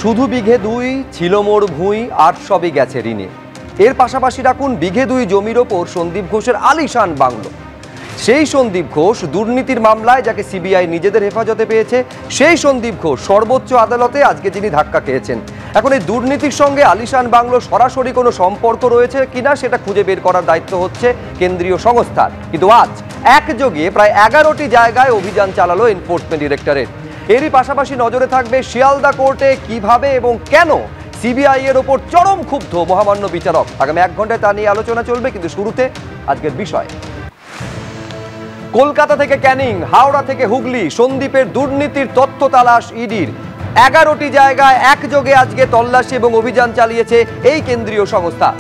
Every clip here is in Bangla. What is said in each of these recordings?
শুধু বিঘে 2 ছিল মোর ভুঁই আর সবই গেছে ঋণে। এর পাশাপাশি রাখুন বিঘে 2 জমির ওপর সন্দীপ ঘোষের আলিশান বাংলো। সেই সন্দীপ ঘোষ দুর্নীতির মামলায় যাকে সিবিআই নিজেদের হেফাজতে পেয়েছে, সেই সন্দীপ ঘোষ সর্বোচ্চ আদালতে আজকে যিনি ধাক্কা খেয়েছেন। এখন এই দুর্নীতির সঙ্গে আলিশান বাংলো সরাসরি কোনো সম্পর্ক রয়েছে কিনা সেটা খুঁজে বের করার দায়িত্ব হচ্ছে কেন্দ্রীয় সংস্থার। কিন্তু আজ একযোগে প্রায় 11টি জায়গায় অভিযান চালালো এনফোর্সমেন্ট ডিরেক্টরেট। এরই পাশাপাশি নজরে থাকবে শিয়ালদা কোর্টে কিভাবে এবং কেন সিবিআই এর ওপর চরম ক্ষুব্ধ মহামান্য বিচারক। আগামী 1 ঘন্টায় তা নিয়ে আলোচনা চলবে, কিন্তু শুরুতে আজকের বিষয়। কলকাতা থেকে ক্যানিং, হাওড়া থেকে হুগলি, সন্দীপের দুর্নীতির তথ্য তালাশ ইডির। 11টি জায়গায় একযোগে আজকে তল্লাশি এবং অভিযান চালিয়েছে এই কেন্দ্রীয় সংস্থা।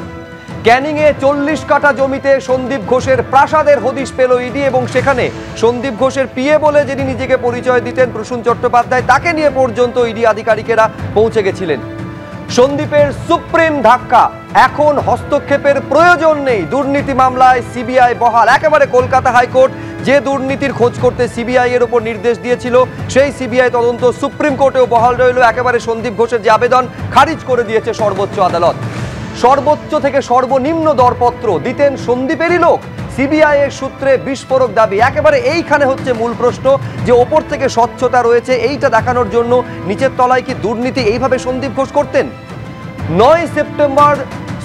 ক্যানিংয়ে 40 কাঠা জমিতে সন্দীপ ঘোষের প্রাসাদের হদিশ পেল ইডি এবং সেখানে সন্দীপ ঘোষের পিএ বলে যিনি নিজেকে পরিচয় দিতেন প্রসূন চট্টোপাধ্যায়, তাকে নিয়ে পর্যন্ত ইডি আধিকারিকেরা পৌঁছে গেছিলেন। সন্দীপের সুপ্রিম ধাক্কা, এখন হস্তক্ষেপের প্রয়োজন নেই। দুর্নীতি মামলায় সিবিআই বহাল। একেবারে কলকাতা হাইকোর্ট যে দুর্নীতির খোঁজ করতে সিবিআই এর উপর নির্দেশ দিয়েছিল, সেই সিবিআই তদন্ত সুপ্রিম কোর্টেও বহাল রইল। একেবারে সন্দীপ ঘোষের যে আবেদন খারিজ করে দিয়েছে সর্বোচ্চ আদালত। সর্বোচ্চ থেকে সর্বনিম্ন দরপত্র দিতেন সন্দীপেরই লোক। সিবিআই এর সূত্রে বিস্ফোরক দাবি। একেবারে এইখানে হচ্ছে মূল প্রশ্ন, যে ওপর থেকে স্বচ্ছতা রয়েছে এইটা দেখানোর জন্য নিচের তলায় কি দুর্নীতি এইভাবে সন্দীপ ঘোষ করতেন? 9 সেপ্টেম্বর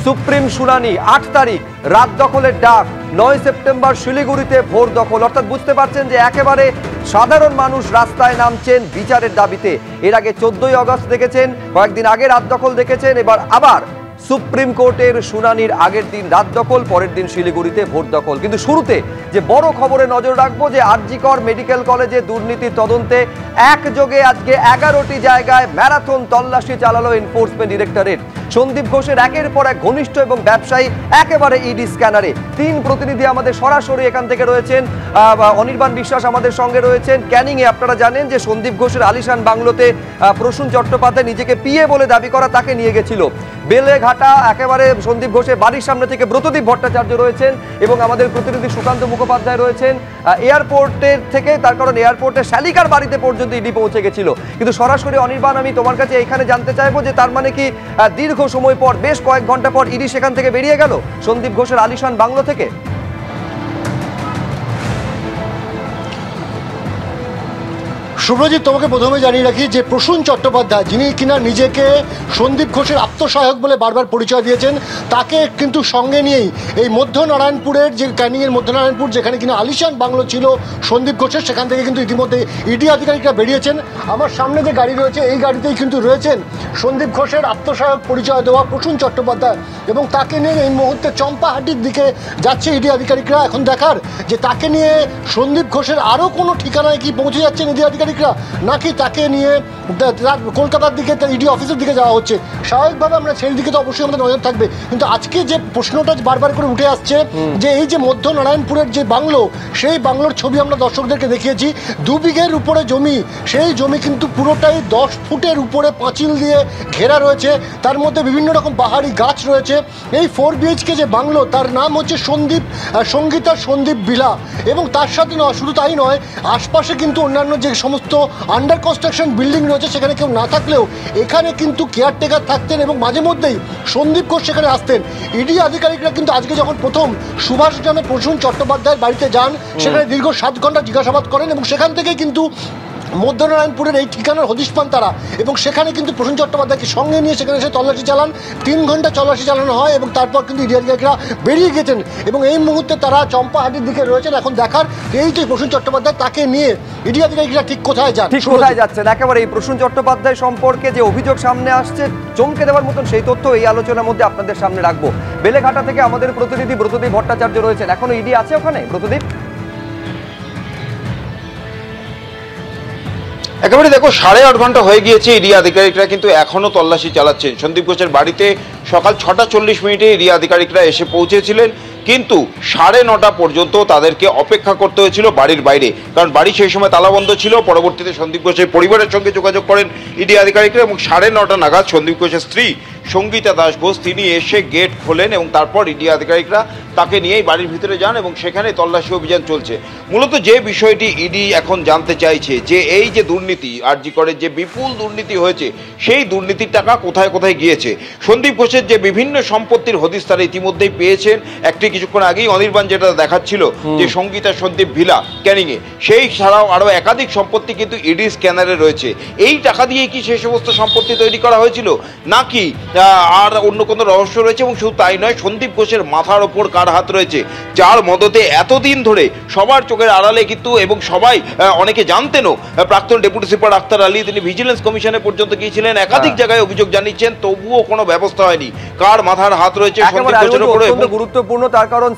সুপ্রিম শুনানি, 8 তারিখ রাত দখলের ডাক, 9 সেপ্টেম্বর শিলিগুড়িতে ভোর দখল। অর্থাৎ বুঝতে পারছেন যে একেবারে সাধারণ মানুষ রাস্তায় নামছেন বিচারের দাবিতে। এর আগে 14ই আগস্ট দেখেছেন, কয়েকদিন আগে রাত দখল দেখেছেন, এবার আবার সুপ্রিম কোর্টের শুনানির আগের দিন রাত দখল, পরের দিন শিলিগুড়িতে ভোট দখল। কিন্তু শুরুতে যে বড় খবরে নজর রাখবো, যে আরজিকর মেডিকেল কলেজে দুর্নীতির তদন্তে একযোগে আজকে 11টি জায়গায় ম্যারাথন তল্লাশি চালালো এনফোর্সমেন্ট ডিরেক্টরেট। সন্দীপ ঘোষের একের পর এক ঘনিষ্ঠ এবং ব্যবসায়ী একেবারে ইডি স্ক্যানারে। 3 প্রতিনিধি আমাদের সরাসরি এখান থেকে রয়েছেন। অনির্বাণ বিশ্বাস আমাদের সঙ্গে রয়েছেন। ক্যানিংয়ে আপনারা জানেন যে সন্দীপ ঘোষের আলিশান বাংলোতে প্রসূন চট্টোপাধ্যায় নিজেকে পিএ বলে দাবি করা তাকে নিয়ে গেছিল। বেলেঘাটা একেবারে সন্দীপ ঘোষের বাড়ির সামনে থেকে ব্রতদীপ ভট্টাচার্য রয়েছেন এবং আমাদের প্রতিনিধি সুকান্ত মুখোপাধ্যায় রয়েছেন এয়ারপোর্টের থেকে। তার কারণ এয়ারপোর্টে শালিকার বাড়িতে পর্যন্ত ইডি পৌঁছে গেছিল। কিন্তু সরাসরি অনির্বাণ, আমি তোমার কাছে এখানে জানতে চাইবো যে তার মানে কি দীর্ঘ সময় পর, বেশ কয়েক ঘন্টা পর ইডি সেখান থেকে বেরিয়ে গেল সন্দীপ ঘোষের আলিশান বাংলো থেকে? শুভ্রজিৎ, তোমাকে প্রথমে জানিয়ে রাখি যে প্রসূন চট্টোপাধ্যায়, যিনি কিনা নিজেকে সন্দীপ ঘোষের আত্মসহায়ক বলে বারবার পরিচয় দিয়েছেন, তাকে কিন্তু সঙ্গে নিয়েই এই মধ্যনারায়ণপুরের যে ক্যানিংয়ের মধ্যনারায়ণপুর, যেখানে কিনা আলিশান বাংলো ছিল সন্দীপ ঘোষের, সেখান থেকে কিন্তু ইতিমধ্যে ইডি আধিকারিকরা বেরিয়েছেন। আমার সামনে যে গাড়ি রয়েছে, এই গাড়িতেই কিন্তু রয়েছেন সন্দীপ ঘোষের আত্মসহায়ক পরিচয় দেওয়া প্রসূন চট্টোপাধ্যায়, এবং তাকে নিয়ে এই মুহূর্তে চম্পাহাটির দিকে যাচ্ছে ইডি আধিকারিকরা। এখন দেখার যে তাকে নিয়ে সন্দীপ ঘোষের আরও কোনো ঠিকানায় কি পৌঁছে যাচ্ছেন ইডি আধিকারিকরা, নাকি তাকে নিয়ে কলকাতার দিকে ইডি অফিসের দিকে যাওয়া হচ্ছে। স্বাভাবিকভাবে আমরা সেই দিকে তো অবশ্যই আমাদের নজর থাকবে। কিন্তু আজকে যে প্রশ্নটা বারবার করে উঠে আসছে, যে এই যে মধ্যনারায়ণপুরের যে বাংলো, সেই বাংলোর ছবি আমরা দর্শকদেরকে দেখিয়েছি। 2 বিঘের উপরে জমি, সেই জমি কিন্তু পুরোটাই 10 ফুটের উপরে পাঁচিল দিয়ে ঘেরা রয়েছে, তার মধ্যে বিভিন্ন রকম পাহাড়ি গাছ রয়েছে। এই 4 বিএইচকে যে বাংলো, তার নাম হচ্ছে সঙ্গীতা সন্দীপ বিলা। এবং তার সাথে শুধু তাই নয়, আশপাশে কিন্তু অন্যান্য যে সমস্ত আন্ডার কনস্ট্রাকশন বিল্ডিং রয়েছে, সেখানে কেউ না থাকলেও এখানে কিন্তু কেয়ারটেকার থাকতেন এবং মাঝে মধ্যেই সন্দীপ ঘোষ সেখানে আসতেন। ইডি আধিকারিকরা কিন্তু আজকে যখন প্রথম সুভাষ গ্রামে প্রসূন চট্টোপাধ্যায়ের বাড়িতে যান, সেখানে দীর্ঘ 7 ঘন্টা জিজ্ঞাসাবাদ করেন এবং সেখান থেকেই কিন্তু মধ্যনারায়ণপুরের এই ঠিকানার হদিশ পান তারা, এবং সেখানে কিন্তু প্রসূন চট্টোপাধ্যায়কে সঙ্গে নিয়ে সেখানে এসে তল্লাশি চালান। 3 ঘন্টা তল্লাশি চালানো হয় এবং তারপর কিন্তু ইডি আধিকারিকরা বেরিয়ে গেছেন এবং এই মুহূর্তে তারা চম্পাহাটির দিকে রয়েছেন। এখন দেখার এই যে প্রসূন চট্টোপাধ্যায়, তাকে নিয়ে ইডি আধিকারিকরা ঠিক কোথায় যাচ্ছেন। একেবারে এই প্রসূন চট্টোপাধ্যায় সম্পর্কে যে অভিযোগ সামনে আসছে, চমকে দেওয়ার মতন সেই তথ্য এই আলোচনার মধ্যে আপনাদের সামনে রাখবো। বেলেঘাটা থেকে আমাদের প্রতিনিধি ব্রতদীপ ভট্টাচার্য রয়েছেন। এখনো ইডি আছে ওখানে, ব্রতদীপ? একেবারে দেখো, 8.5 ঘন্টা হয়ে গিয়েছে, ইডি আধিকারিকরা কিন্তু এখনো তল্লাশি চালাচ্ছেন। সন্দীপ ঘোষের বাড়িতে সকাল 6:40 ইডি আধিকারিকরা এসে পৌঁছেছিলেন, কিন্তু 9:30 পর্যন্ত তাদেরকে অপেক্ষা করতে হয়েছিল বাড়ির বাইরে, কারণ বাড়ি সেই সময় তালাবন্ধ ছিল। পরবর্তীতে সন্দীপ ঘোষের পরিবারের সঙ্গে যোগাযোগ করেন ইডি আধিকারিকরা এবং 9:30 নাগাদ সন্দীপ ঘোষের স্ত্রী সঙ্গীতা দাস ঘোষ, তিনি এসে গেট খোলেন এবং তারপর ইডি আধিকারিকরা তাকে নিয়েই বাড়ির ভিতরে যান এবং সেখানে তল্লাশি অভিযান চলছে। মূলত যে বিষয়টি ইডি এখন জানতে চাইছে যে এই যে দুর্নীতি, আরজি করের যে বিপুল দুর্নীতি হয়েছে, সেই দুর্নীতির টাকা কোথায় কোথায় গিয়েছে। সন্দীপ ঘোষের যে বিভিন্ন সম্পত্তির হদিস তারা ইতিমধ্যেই পেয়েছেন। একটি কিছুক্ষণ আগেই অনির্বাণ যেটা দেখাচ্ছিল যে সঙ্গীতা সন্দীপ ভিলা ক্যানিংয়ে, সেই ছাড়াও আরও একাধিক সম্পত্তি কিন্তু ইডি স্ক্যানারে রয়েছে। এই টাকা দিয়েই কি সেই সমস্ত সম্পত্তি তৈরি করা হয়েছিল, নাকি আর অন্য কোনো রহস্য রয়েছে? এবং শুধু তাই নয়, সন্দীপ ঘোষের মাথার ওপর কার হাত রয়েছে, যার মদতে এতদিন ধরে সবার চোখের আড়ালে কিন্তু, এবং সবাই অনেকে জানতেনও, প্রাক্তন ডেপুটি সুপার আক্তার আলী, তিনি ভিজিলেন্স কমিশনে পর্যন্ত গিয়েছিলেন, একাধিক জায়গায় অভিযোগ জানিয়েছেন, তবুও কোনো ব্যবস্থা হয়নি। কার মাথার হাত রয়েছে সন্দীপ ঘোষের উপরে? গুরুত্বপূর্ণ, তার কারণ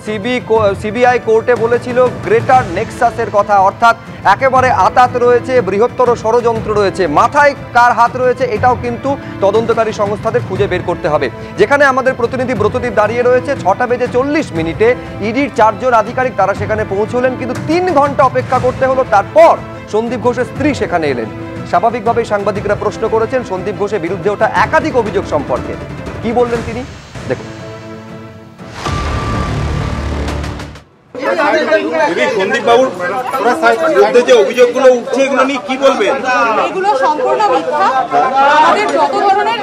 সিবিআই কোর্টে বলেছিল গ্রেটার নেক্সাসের কথা, অর্থাৎ একেবারে আতাত রয়েছে, বৃহত্তর ষড়যন্ত্র রয়েছে, মাথায় কার হাত রয়েছে এটাও কিন্তু তদন্তকারী সংস্থাদের খুঁজে বের করতে হবে। যেখানে আমাদের প্রতিনিধি ব্রতদীপ দাঁড়িয়ে রয়েছে, 6:40 ইডির 4 জন আধিকারিক তারা সেখানে পৌঁছলেন, কিন্তু 3 ঘন্টা অপেক্ষা করতে হলো। তারপর সন্দীপ ঘোষের স্ত্রী সেখানে এলেন। স্বাভাবিকভাবেই সাংবাদিকরা প্রশ্ন করেছেন সন্দীপ ঘোষের বিরুদ্ধে ওঠা একাধিক অভিযোগ সম্পর্কে। কি বললেন তিনি, দেখুন। সন্দীপ বাবুর বিরুদ্ধে যে অভিযোগগুলো উঠছে, এগুলো নিয়ে কি বলবেন? এগুলো সম্পূর্ণ মিথ্যা। আমাদের যত ধরনের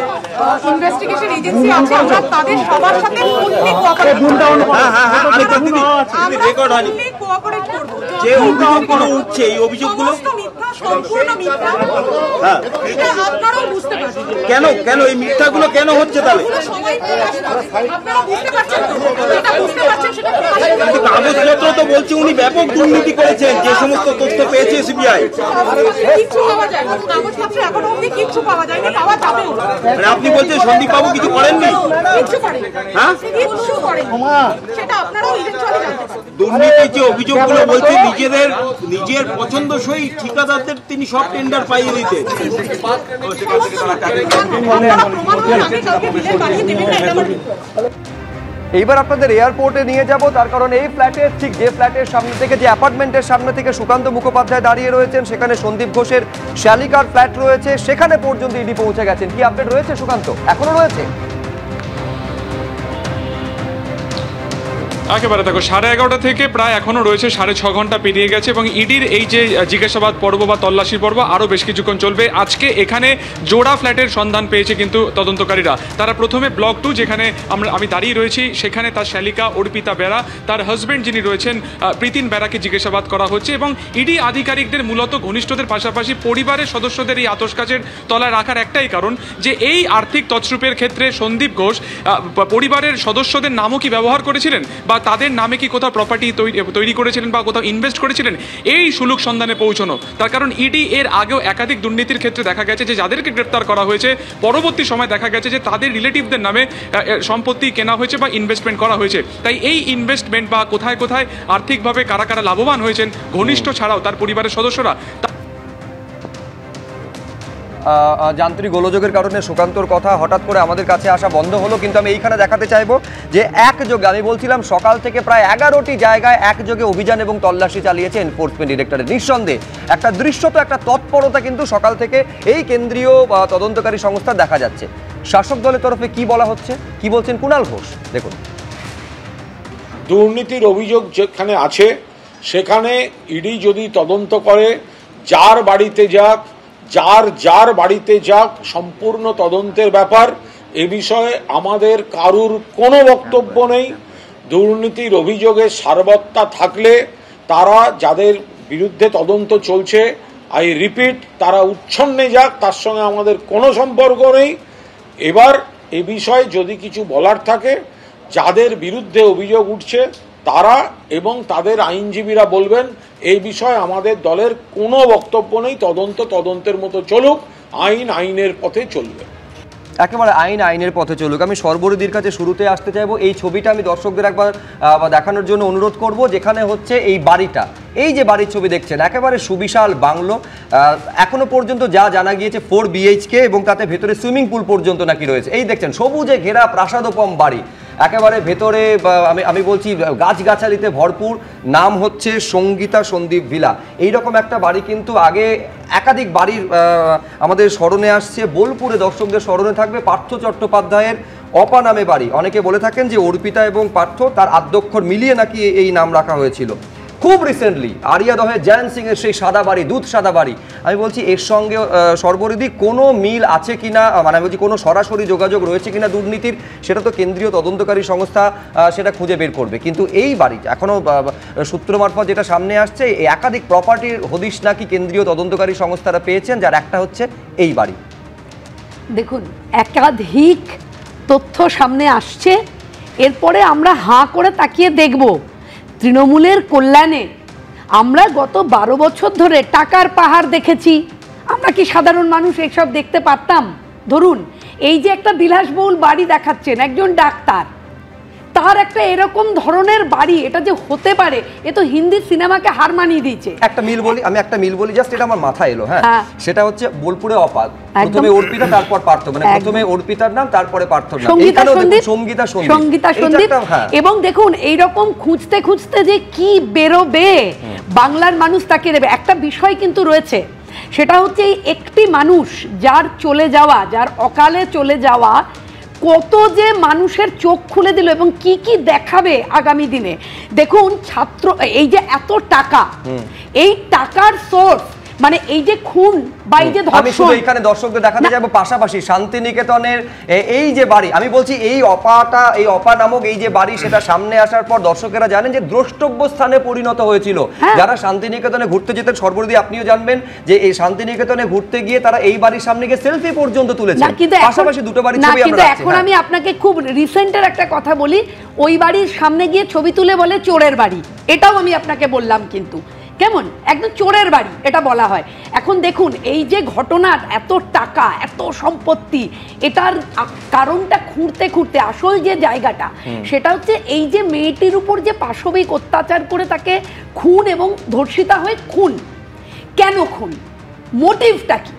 ইনভেস্টিগেশন এজেন্সি আছে, আমরা তাদের সবার সাথে ফুললি কোঅপারেট করব। যে অভিযোগগুলো উঠছে, এই অভিযোগগুলো সম্পূর্ণ মিথ্যা। এটা আপনারাও বুঝতে পারছেন। কেন এই মিথ্যাগুলো কেন হচ্ছে? তাহলে আপনারা বুঝতে পারছেন তো? এটা বুঝতে পারছেন সেটা কাগজপত্র তো বলছে উনি ব্যাপক দুর্নীতি করেছেন, যে সমস্ত তথ্য পেয়েছে সিবিআই। কিচ্ছু পাওয়া যায় না, কাগজপত্র এখনো অবধি কিচ্ছু পাওয়া যায়নি, পাওয়া যাবে। মানে আপনি বলছেন সন্দীপ বাবু কিছু করেননি? কিচ্ছু করেন, হ্যাঁ কিচ্ছু করেন, সেটা আপনারাও ইভেন্চুয়ালি জানতে পারবেন। দুর্নীতির যে অভিযোগগুলো বলছে, নিজের পছন্দসই ঠিকাদারদের তিনি সব টেন্ডার পাইয়ে দিতেন। এইবার আপনাদের এয়ারপোর্টে নিয়ে যাব, তার কারণ এই ফ্ল্যাটের ঠিক যে ফ্ল্যাটের সামনে থেকে, যে অ্যাপার্টমেন্টের সামনে থেকে সুকান্ত মুখোপাধ্যায় দাঁড়িয়ে রয়েছেন, সেখানে সন্দীপ ঘোষের শ্যালিকার ফ্ল্যাট রয়েছে, সেখানে পর্যন্ত ইডি পৌঁছে গেছেন। কি আপডেট রয়েছে সুকান্ত, এখনো রয়েছে? একেবারে দেখো, 11:30 থেকে প্রায় এখনো রয়েছে, 6.5 ঘন্টা পেরিয়ে গেছে এবং ইডির এই যে জিজ্ঞাসাবাদ পর্ব বা তল্লাশির পর্ব আরও বেশ কিছুক্ষণ চলবে। আজকে এখানে জোড়া ফ্ল্যাটের সন্ধান পেয়েছে কিন্তু তদন্তকারীরা। তারা প্রথমে ব্লক 2, যেখানে আমি দাঁড়িয়ে রয়েছি, সেখানে তার শ্যালিকা অর্পিতা বেরা, তার হাজব্যান্ড যিনি রয়েছেন প্রীতিন বেরাকে জিজ্ঞাসাবাদ করা হচ্ছে এবং ইডি আধিকারিকদের মূলত ঘনিষ্ঠদের পাশাপাশি পরিবারের সদস্যদের এই আতশকাচের তলায় রাখার একটাই কারণ, যে এই আর্থিক তছরূপের ক্ষেত্রে সন্দীপ ঘোষ পরিবারের সদস্যদের নামও কি ব্যবহার করেছিলেন, বা তাদের নামে কি কোথাও প্রপার্টি তৈরি করেছিলেন বা কোথাও ইনভেস্ট করেছিলেন, এই সুলুক সন্ধানে পৌঁছানো। তার কারণ ইডি এর আগেও একাধিক দুর্নীতির ক্ষেত্রে দেখা গেছে যে যাদেরকে গ্রেপ্তার করা হয়েছে, পরবর্তী সময় দেখা গেছে যে তাদের রিলেটিভদের নামে সম্পত্তি কেনা হয়েছে বা ইনভেস্টমেন্ট করা হয়েছে। তাই এই ইনভেস্টমেন্ট বা কোথায় কোথায় আর্থিকভাবে কারা কারা লাভবান হয়েছেন, ঘনিষ্ঠ ছাড়াও তার পরিবারের সদস্যরা। যান্ত্রিক গোলযোগের কারণে সুকান্তর কথা হঠাৎ করে আমাদের কাছে আসা বন্ধ হলো, কিন্তু আমি এইখানে দেখাতে চাইবো যে একযোগে, আমি বলছিলাম সকাল থেকে প্রায় 11টি জায়গায় একযোগে অভিযান এবং তল্লাশি চালিয়েছে এনফোর্সমেন্ট ডিরেক্টরেট। নিঃসন্দেহে একটা দৃশ্যত, একটা তৎপরতা কিন্তু সকাল থেকে এই কেন্দ্রীয় তদন্তকারী সংস্থা দেখা যাচ্ছে। শাসক দলের তরফে কি বলা হচ্ছে, কি বলছেন কুণাল ঘোষ, দেখুন। দুর্নীতির অভিযোগ যেখানে আছে সেখানে ইডি যদি তদন্ত করে, যার বাড়িতে যাক, যার বাড়িতে যাক, সম্পূর্ণ তদন্তের ব্যাপার। এ বিষয়ে আমাদের কারুর কোনো বক্তব্য নেই। দুর্নীতির অভিযোগে সারবত্তা থাকলে তারা, যাদের বিরুদ্ধে তদন্ত চলছে, আই রিপিট, তারা উচ্ছন্নে যাক, তার সঙ্গে আমাদের কোনো সম্পর্ক নেই। এবার এ বিষয়ে যদি কিছু বলার থাকে, যাদের বিরুদ্ধে অভিযোগ উঠছে তারা এবং তাদের আইনজীবীরা বলবেন। এই বিষয়ে আমাদের দলের কোনো বক্তব্য নেই। তদন্তের মতো চলুক, আইনের পথে চলবে। একেবারে আইনের পথে চলুক। আমি সর্বরিদির কাছে শুরুতে আসতে চাইবো। এই ছবিটা আমি দর্শকদের একবার দেখানোর জন্য অনুরোধ করব, যেখানে হচ্ছে এই বাড়িটা, এই যে বাড়ির ছবি দেখছেন, একেবারে সুবিশাল বাংলো। এখনো পর্যন্ত যা জানা গিয়েছে 4 BHK এবং তাতে ভেতরে সুইমিং পুল পর্যন্ত নাকি রয়েছে। এই দেখছেন সবুজে ঘেরা প্রাসাদোপম বাড়ি, একেবারে ভেতরে আমি বলছি গাছগাছালিতে ভরপুর, নাম হচ্ছে সঙ্গীতা সন্দীপ ভিলা। এইরকম একটা বাড়ি কিন্তু আগে একাধিক বাড়ির আমাদের স্মরণে আসছে। বোলপুরে দর্শকদের স্মরণে থাকবে পার্থ চট্টোপাধ্যায়ের অপা নামে বাড়ি। অনেকে বলে থাকেন যে অর্পিতা এবং পার্থ তার আদ্যক্ষর মিলিয়ে নাকি এই নাম রাখা হয়েছিল। খুব রিসেন্টলি আরিয়াদহে জয়ন সিং এর সেই সাদা বাড়ি, দুধ সাদা বাড়ি, আমি বলছি এর সঙ্গে সর্বরিধি কোনো মিল আছে কিনা, মানে আমি বলছি কোনো সরাসরি যোগাযোগ রয়েছে কিনা দুর্নীতির, সেটা তো কেন্দ্রীয় তদন্তকারী সংস্থা সেটা খুঁজে বের করবে। কিন্তু এই বাড়ি এখনো সূত্র মারফত যেটা সামনে আসছে, একাধিক প্রপার্টির হদিশ নাকি কেন্দ্রীয় তদন্তকারী সংস্থারা পেয়েছেন, যার একটা হচ্ছে এই বাড়ি। দেখুন, একাধিক তথ্য সামনে আসছে, এরপরে আমরা হাঁ করে তাকিয়ে দেখব। তৃণমূলের কল্যাণে আমরা গত 12 বছর ধরে টাকার পাহাড় দেখেছি। আমরা কি সাধারণ মানুষ এসব দেখতে পারতাম? ধরুন এই যে একটা বিলাসবহুল বাড়ি দেখাচ্ছেন, একজন ডাক্তার, তার একটা এরকম ধরনের বাড়ি, এটা যে হতে পারে এ তো হিন্দি সিনেমাকে হার মানিয়ে দিয়েছে। একটা মিল বলি, আমি একটা মিল বলি, জাস্ট এটা আমার মাথায় এলো। হ্যাঁ, সেটা হচ্ছে বোলপুরে অপাদ, প্রথমে অর্পিতা তারপর পার্থ, মানে প্রথমে অর্পিতার নাম তারপরে পার্থর নাম, সঙ্গীতা সন্দীপ। এবং দেখুন এইরকম খুঁজতে খুঁজতে যে কি বেরোবে, বাংলার মানুষ তাকে দেবে। একটা বিষয় কিন্তু রয়েছে, সেটা হচ্ছে এই একটি মানুষ যার চলে যাওয়া, যার অকালে চলে যাওয়া কত যে মানুষের চোখ খুলে দিল এবং কি কি দেখাবে আগামী দিনে। দেখুন ছাত্র, এই যে এত টাকা, এই টাকার সোর্স মানে এই যে খুন বা এই যে ধর্ষণ। আমি শুধু এখানে দর্শকদের দেখাতে যাব, পাশাপাশি শান্তিনিকেতনের এই যে বাড়ি, আমি বলছি এই অপা নামক এই যে বাড়ি, সেটা সামনে আসার পর দর্শকেরা জানেন যে দ্রষ্টব্য স্থানে পরিণত হয়েছিল। যারা শান্তিনিকেতনে ঘুরতে যেতেন, সর্বরিধি আপনিও জানবেন যে এই শান্তিনিকেতনে ঘুরতে গিয়ে তারা এই বাড়ির সামনে গিয়ে সেলফি পর্যন্ত তুলেছে। পাশাপাশি দুটো বাড়ির ছবি আমরা রাখছি। এখন আমি আপনাকে খুব রিসেন্টের একটা কথা বলি, ওই বাড়ির সামনে গিয়ে ছবি তুলে বলে চোরের বাড়ি, এটাও আমি আপনাকে বললাম। কিন্তু কেমন একদম চোরের বাড়ি এটা বলা হয়। এখন দেখুন এই যে ঘটনা, এত টাকা, এত সম্পত্তি, এটার কারণটা খুঁড়তে খুঁড়তে আসল যে জায়গাটা, সেটা হচ্ছে এই যে মেয়েটির উপর যে পাশবিক অত্যাচার করে তাকে খুন এবং ধর্ষিতা হয়ে খুন। কেন খুন? মোটিভটা কি?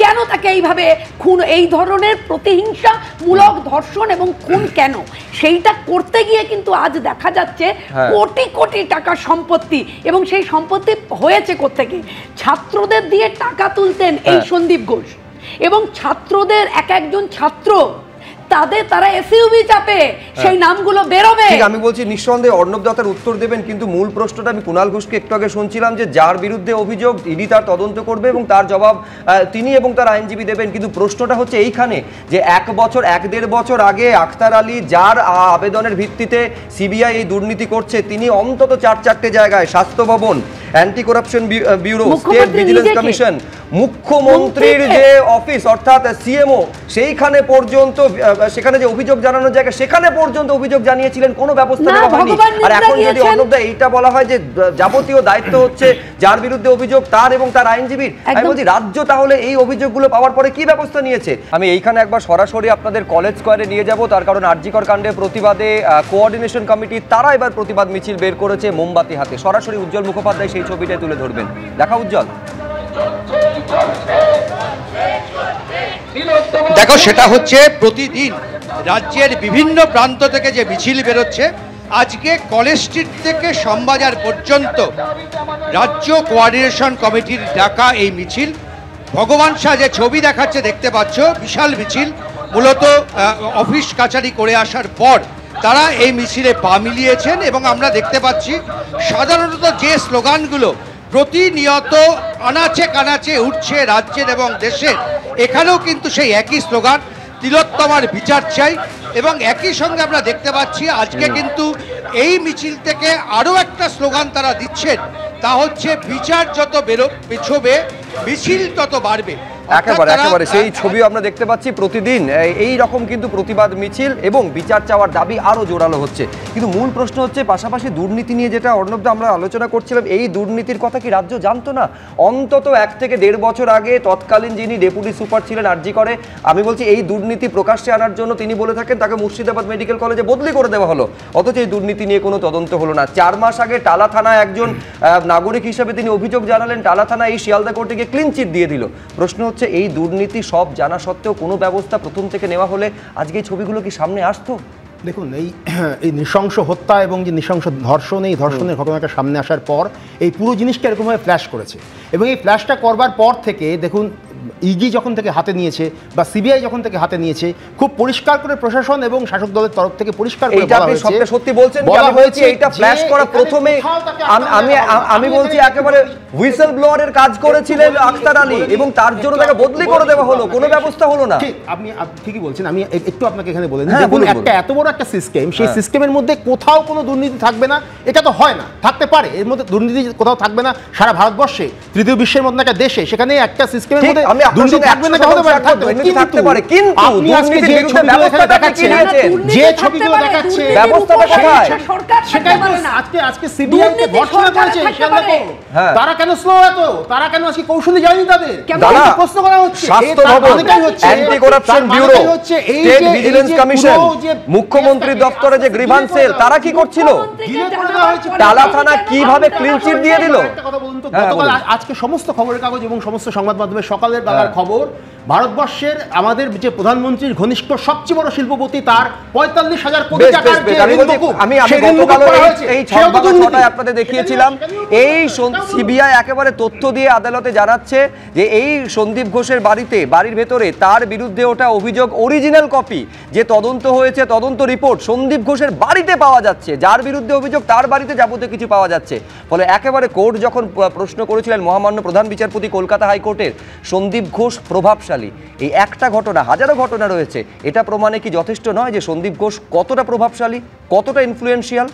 কেন তাকে এইভাবে খুন, এই ধরনের প্রতিহিংসামূলক ধর্ষণ এবং খুন কেন? সেইটা করতে গিয়ে কিন্তু আজ দেখা যাচ্ছে কোটি কোটি টাকার সম্পত্তি, এবং সেই সম্পত্তি হয়েছে কোত্থেকে? ছাত্রদের দিয়ে টাকা তুলতেন এই সন্দীপ ঘোষ, এবং ছাত্রদের এক একজন ছাত্র তারা এসইউভি চাপে সেই নামগুলো বেরোবে। আমি বলছি নিঃসন্দেহে অর্ণব দত্তার উত্তর দেবেন, কিন্তু মূল প্রশ্নটা আমি কুণাল ঘোষকে একটু আগে শুনছিলাম যে যার বিরুদ্ধে অভিযোগ ইডি তার তদন্ত করবে এবং তার জবাব তিনি এবং তার আইনজীবী দেবেন। কিন্তু প্রশ্নটা হচ্ছে এইখানে যে 1-1.5 বছর আগে আখতার আলী, যার আবেদনের ভিত্তিতে সিবিআই এই দুর্নীতি করছে, তিনি অন্তত 4-4টে জায়গায়, স্বাস্থ্য ভবন, anti corruption bureau, state vigilance commission, মুখ্যমন্ত্রীর যে অফিস অর্থাৎ সিএমও, সেইখানে পর্যন্ত, সেখানে যে অভিযোগ জানানোর জায়গা, সেখানে পর্যন্ত অভিযোগ জানিয়েছিলেন, কোনো ব্যবস্থা নেওয়া হয়নি। আর এখন যদি অর্ণবদা এইটা বলা হয় যে যাবতীয় দায়িত্ব হচ্ছে যার বিরুদ্ধে অভিযোগ তার এবং তার আইনজীবীর, আমি বলছি রাজ্য তাহলে এই অভিযোগগুলো পাওয়ার পরে কি ব্যবস্থা নিয়েছে? আমি এইখানে একবার সরাসরি আপনাদের কলেজ স্কোয়ারে নিয়ে যাব, তার কারণ আরজিকর কাণ্ডের প্রতিবাদে কোঅর্ডিনেশন কমিটি তারা এবার প্রতিবাদ মিছিল বের করেছে মোমবাতি হাতে। সরাসরি উজ্জ্বল মুখোপাধ্যায় সেই ছবিটাই তুলে ধরবেন। দেখা উজ্জ্বল। দেখো, সেটা হচ্ছে প্রতিদিন রাজ্যের বিভিন্ন প্রান্ত থেকে যে মিছিল বেরোচ্ছে, আজকে কলেজ স্ট্রিট থেকে শ্যামবাজার পর্যন্ত রাজ্য কোঅর্ডিনেশন কমিটির ডাকা এই মিছিল। ভগবান শাহ যে ছবি দেখাচ্ছে দেখতে পাচ্ছ, বিশাল মিছিল, মূলত অফিস কাছারি করে আসার পর তারা এই মিছিলে পা মিলিয়েছেন। এবং আমরা দেখতে পাচ্ছি সাধারণত যে স্লোগানগুলো প্রতিনিয়ত আনাচে কানাচে উঠছে রাজ্যের এবং দেশের, এখানেও কিন্তু সেই একই স্লোগান, তিলোত্তমার বিচার চাই। এবং একই সঙ্গে আমরা দেখতে পাচ্ছি আজকে কিন্তু এই মিছিল থেকে আরও একটা স্লোগান তারা দিচ্ছেন, তা হচ্ছে বিচার যত পেছবে মিছিল তত বাড়বে। একেবারে সেই ছবিও আমরা দেখতে পাচ্ছি। প্রতিদিন এই রকম কিন্তু প্রতিবাদ মিছিল এবং বিচার চাওয়ার দাবি আরো জোরালো হচ্ছে। কিন্তু মূল প্রশ্ন হচ্ছে পাশাপাশি দুর্নীতি নিয়ে যেটা অর্ণবদা আমরা আলোচনা করছিলাম, এই দুর্নীতির কথা কি রাজ্য জানতো না? অন্তত 1 থেকে 1.5 বছর আগে তৎকালীন যিনি ডেপুটি সুপার ছিলেন আরজি করে, আমি বলছি এই দুর্নীতি প্রকাশ্যে আনার জন্য তিনি বলে থাকেন তাকে মুর্শিদাবাদ মেডিকেল কলেজে বদলি করে দেওয়া হলো, অথচ এই দুর্নীতি নিয়ে কোনো তদন্ত হলো না। 4 মাস আগে টালা থানায় একজন নাগরিক হিসেবে তিনি অভিযোগ জানালেন, টালা থানা এই শিয়ালদা কোর্টে গিয়ে ক্লিন চিট দিয়ে দিল। প্রশ্ন হচ্ছে এই দুর্নীতি সব জানা সত্ত্বেও কোনো ব্যবস্থা প্রথম থেকে নেওয়া হলে আজকে এই ছবিগুলো কি সামনে আসতো? দেখুন এই নৃশংস হত্যা এবং যে নৃশংস ধর্ষণ, এই ধর্ষণের ঘটনাটা সামনে আসার পর এই পুরো জিনিসটা এরকমভাবে ফ্ল্যাশ করেছে এবং এই ফ্ল্যাশটা করবার পর থেকে দেখুন ইডি যখন থেকে হাতে নিয়েছে বা সিবিআই যখন থেকে হাতে নিয়েছে, খুব পরিষ্কার করে প্রশাসন এবং শাসক দলের তরফ থেকে পরিষ্কার করে বলা হয়েছে, সবটা সত্যি বলছেন কি? আমি বলছি এইটা ফ্ল্যাশ করা প্রথমে আমি বলছি একেবারে হুইসেল ব্লোয়ারের কাজ করেছিলেন আখতার আলী এবং তার জন্য তাকে বদলি করে দেওয়া হলো, কোনো ব্যবস্থা হলো না। ঠিক, আপনি ঠিকই বলছেন। আমি একটু আপনাকে এখানে বলে দিই, দেখুন একটা এত বড় একটা সিস্টেম, সেই সিস্টেমের মধ্যে কোথাও কোনো দুর্নীতি থাকবে না এটা তো হয় না, থাকতে পারে, এর মধ্যে দুর্নীতি কোথাও থাকবে না সারা ভারতবর্ষে, তৃতীয় বিশ্বের মধ্যে একটা দেশে, সেখানে একটা সিস্টেমের মধ্যে দুর্নীতি থাকবে না, থাকতে পারে, কিন্তু আপনি আজকে যে ছবিগুলো এখানে দেখাচ্ছেন, যে ছবিগুলো দেখাচ্ছে ব্যবস্থাটা কোথায়, সেটাই আজকে সিবিআই কে ধর্ষণা করেছে, তারা কেন স্লো এত, তারা কেন আজকে কৌশলী যায়নি, তাদের প্রশ্ন করা হচ্ছে। স্বাস্থ্য ভবন, anti corruption bureau, state vigilance commission, মুখ্যমন্ত্রী দপ্তরে যে গ্রিভান্স সেল, তারা কি করছিল? টালা থানা কিভাবে ক্লিন চিট দিয়ে দিল? আজকে সমস্ত খবরের কাগজ এবং সমস্ত সংবাদ মাধ্যমে সকালের বেলার খবর, ভারতবর্ষের আমাদের যে প্রধানমন্ত্রীর ঘনিষ্ঠ সবচেয়ে বড় শিল্পপতি, তার 45,000 কোটি টাকার যে আমি এই ছটায় আপনাদের দেখিয়েছিলাম, এই সিবিআই একেবারে তথ্য দিয়ে আদালতে জানাচ্ছে যে এই সন্দীপ ঘোষের বাড়ির ভেতরে তার বিরুদ্ধে ওটা অভিযোগ অরিজিনাল কপি, যে তদন্ত হয়েছে, তদন্ত রিপোর্ট সন্দীপ ঘোষের বাড়িতে পাওয়া যাচ্ছে, যার বিরুদ্ধে অভিযোগ তার বাড়িতে যাবতীয় কিছু পাওয়া যাচ্ছে। ফলে একেবারে কোর্ট যখন প্রশ্ন করেছিলেন মহামান্য প্রধান বিচারপতি কলকাতা হাইকোর্টের, সন্দীপ ঘোষ প্রভাবশালী, এই একটা ঘটনা, হাজারো ঘটনা রয়েছে, এটা প্রমাণে কি যথেষ্ট নয় যে সন্দীপ ঘোষ কতটা প্রভাবশালী, কতটা ইনফ্লুয়েন্সিয়াল?